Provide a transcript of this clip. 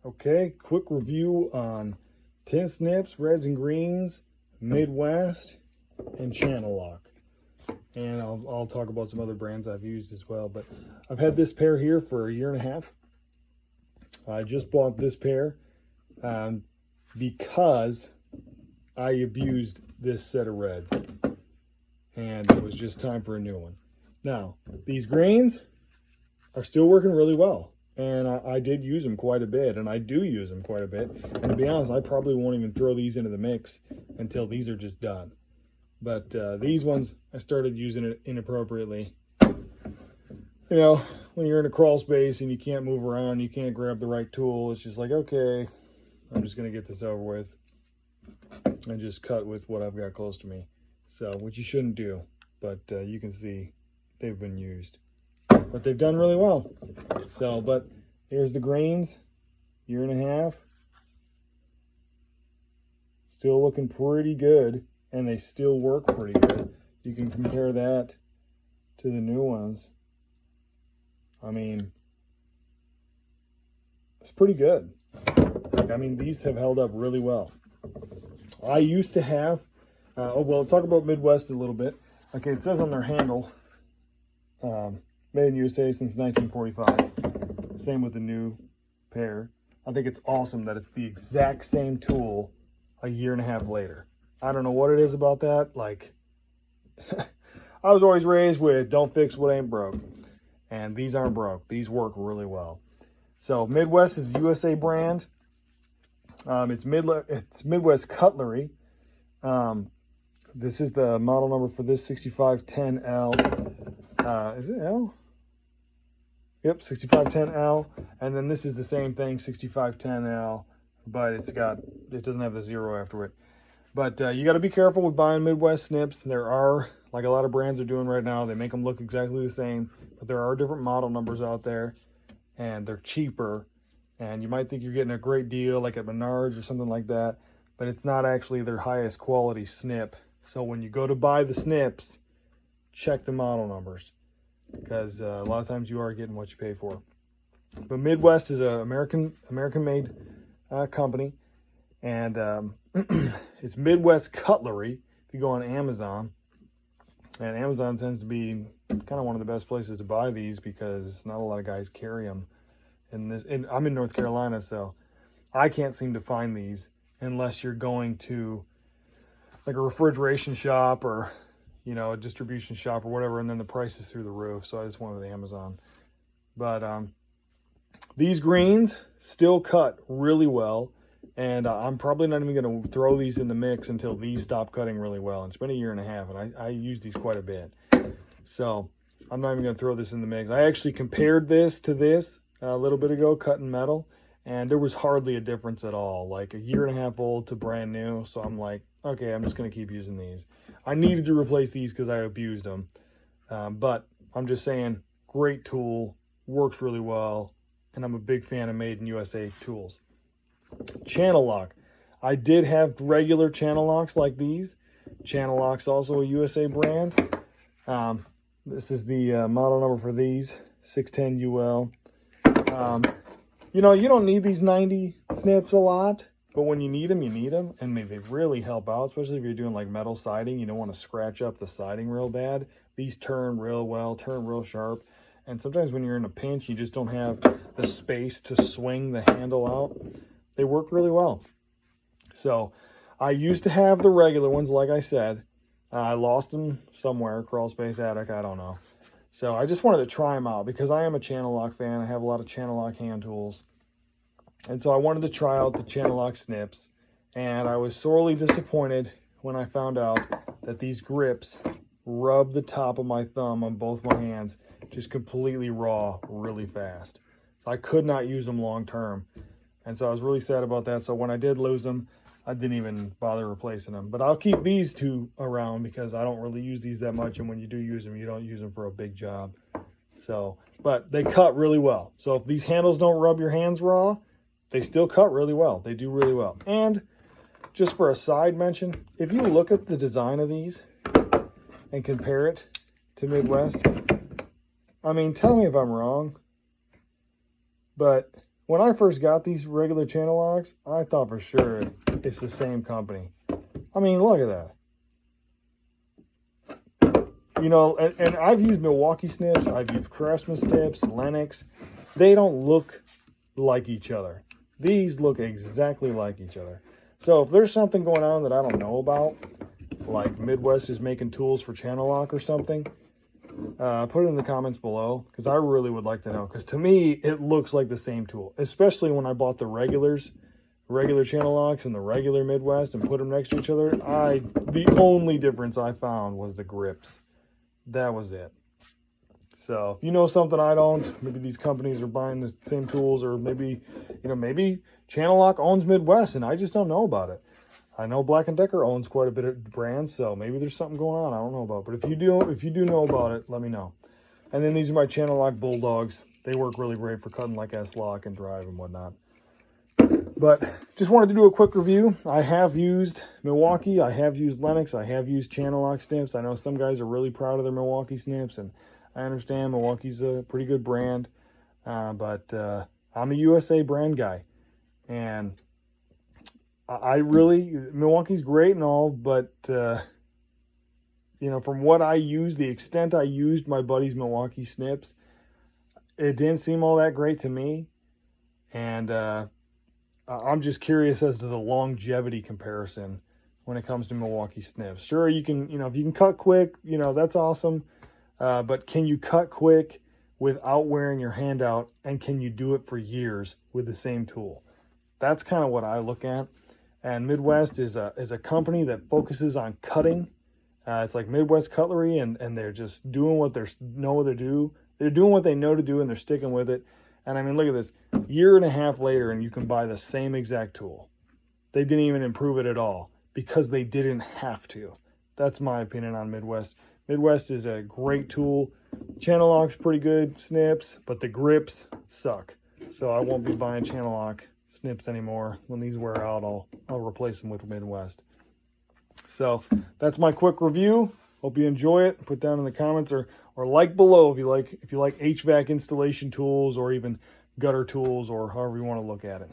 Okay, quick review on tin snips, reds and greens, Midwest, and Channel Lock. And I'll talk about some other brands I've used as well. But I've had this pair here for a year and a half. I just bought this pair because I abused this set of reds. And it was just time for a new one. Now, these greens are still working really well. And I did use them quite a bit, and I do use them quite a bit. And to be honest, I probably won't even throw these into the mix until these are just done. But these ones, I started using it inappropriately. You know, when you're in a crawl space and you can't move around, you can't grab the right tool, it's just like, okay, I'm just going to get this over with and just cut with what I've got close to me. So, which you shouldn't do, but you can see they've been used. But they've done really well. So, but here's the greens, year and a half. Still looking pretty good, and they still work pretty good. You can compare that to the new ones. I mean, it's pretty good. I mean, these have held up really well. I used to have, well, talk about Midwest a little bit. Okay, it says on their handle, made in USA since 1945. Same with the new pair. I think it's awesome that it's the exact same tool a year and a half later. I don't know what it is about that. Like, I was always raised with don't fix what ain't broke. And these aren't broke. These work really well. So Midwest is a USA brand. It's Midwest Cutlery. This is the model number for this 6510L. Is it L? Yep, 6510L. And then this is the same thing, 6510L, but it doesn't have the 0 after it. But you got to be careful with buying Midwest snips. There are, like a lot of brands are doing right now, they make them look exactly the same, but there are different model numbers out there, and they're cheaper. And you might think you're getting a great deal, like at Menards or something like that, but it's not actually their highest quality snip. So when you go to buy the snips, check the model numbers, because a lot of times you are getting what you pay for. But Midwest is an American-made company, and it's Midwest Cutlery. If you go on Amazon, and Amazon tends to be kind of one of the best places to buy these because not a lot of guys carry them. And I'm in North Carolina, so I can't seem to find these unless you're going to like a refrigeration shop or, you know, a distribution shop or whatever, and then the price is through the roof. So I just went with Amazon. But these greens still cut really well, and I'm probably not even going to throw these in the mix until these stop cutting really well. And it's been a year and a half, and I use these quite a bit. So I'm not even going to throw this in the mix. I actually compared this to this a little bit ago, cutting metal, and there was hardly a difference at all. Like a year and a half old to brand new. So I'm like, okay, I'm just going to keep using these. I needed to replace these because I abused them. But I'm just saying, great tool, works really well, and I'm a big fan of Made in USA tools. Channel Lock. I did have regular channel locks like these. Channel Lock's also a USA brand. This is the model number for these, 610UL. You know, you don't need these 90 snips a lot, but when you need them, and they really help out, especially if you're doing like metal siding. You don't want to scratch up the siding real bad. These turn real well, turn real sharp, and sometimes when you're in a pinch, you just don't have the space to swing the handle out. They work really well. So I used to have the regular ones, like I said. I lost them somewhere, crawl space, attic, I don't know. So I just wanted to try them out because I am a Channel Lock fan. I have a lot of Channel Lock hand tools. And so I wanted to try out the Channel Lock snips. And I was sorely disappointed when I found out that these grips rub the top of my thumb on both my hands just completely raw really fast. So I could not use them long term. And so I was really sad about that. So when I did lose them, I didn't even bother replacing them. But I'll keep these two around because I don't really use these that much. And when you do use them, you don't use them for a big job. So, but they cut really well. So if these handles don't rub your hands raw, they still cut really well. They do really well. And just for a side mention, if you look at the design of these and compare it to Midwest, I mean, tell me if I'm wrong, but when I first got these regular channel locks, I thought for sure it's the same company. I mean, look at that. You know, and I've used Milwaukee snips, I've used Craftsman snips, Lennox. They don't look like each other. These look exactly like each other. So if there's something going on that I don't know about, like Midwest is making tools for channel lock or something, put it in the comments below, because I really would like to know. Because to me, it looks like the same tool, especially when I bought the regular channel locks and the regular Midwest and put them next to each other. The only difference I found was the grips. That was it. So if you know something I don't, maybe these companies are buying the same tools, or maybe, you know, maybe Channel Lock owns Midwest and I just don't know about it. I know Black & Decker owns quite a bit of brands, so maybe there's something going on I don't know about. But if you do know about it, let me know. And then these are my Channel Lock Bulldogs. They work really great for cutting like S-Lock and drive and whatnot. But just wanted to do a quick review. I have used Milwaukee, I have used Lennox, I have used Channel Lock snips. I know some guys are really proud of their Milwaukee snips, and I understand Milwaukee's a pretty good brand, but I'm a USA brand guy, and Milwaukee's great and all, but you know, from what I used, the extent I used my buddy's Milwaukee snips, it didn't seem all that great to me, and I'm just curious as to the longevity comparison when it comes to Milwaukee snips. Sure, you can, you know, if you can cut quick, you know, that's awesome. But can you cut quick without wearing your hand out, and can you do it for years with the same tool? That's kind of what I look at. And Midwest is a company that focuses on cutting. It's like Midwest Cutlery, and they're just doing what they know to do. They're doing what they know to do, and they're sticking with it. And I mean, look at this. Year and a half later, and you can buy the same exact tool. They didn't even improve it at all because they didn't have to. That's my opinion on Midwest. Midwest is a great tool. Channel Lock's pretty good, snips, but the grips suck. So I won't be buying Channel Lock snips anymore. When these wear out, I'll replace them with Midwest. So that's my quick review. Hope you enjoy it. Put down in the comments, or like below if you like HVAC installation tools, or even gutter tools, or however you want to look at it.